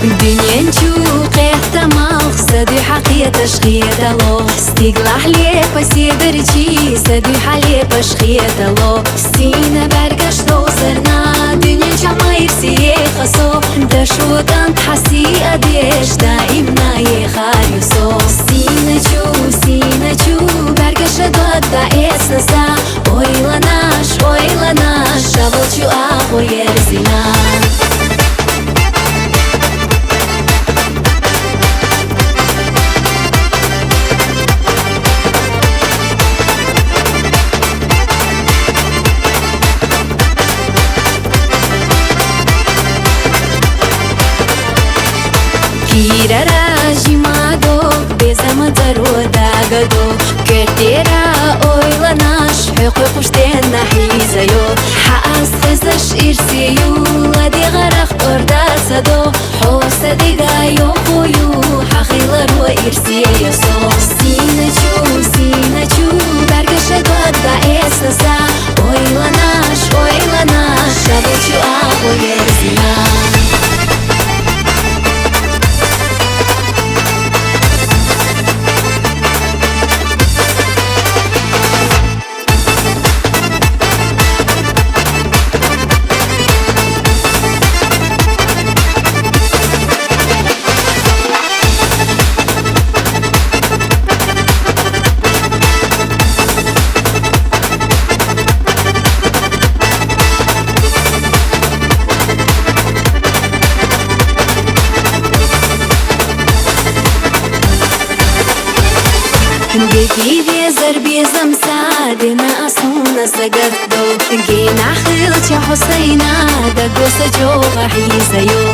الدنيا نشوق احتماق سدي حقية تشخية الله استقلح لي بسي برجي سدي حالي بشخية الله سينا برقش دوزرنا دنيا جماير سي خصو دشو دان تحسي اديش دائمنا يخار يسو سينا چو برقش داد دا اسنسا اويلاناش شابل چو آبو يرزينا Kira rajimado bezama daroda gado Kertera oylanash hukuk ushten nahizayo Haas khizash irsiyo Ladi gharaq orda sado Hosa digayo koyu Haqilar wa irsiyo so Sina chu Bargasha dada esnasa Oylanash Shabal chu aqo yerzina Беги везер безам садина асуна сагадо Гина хилча хусайна да госа джога хизаyo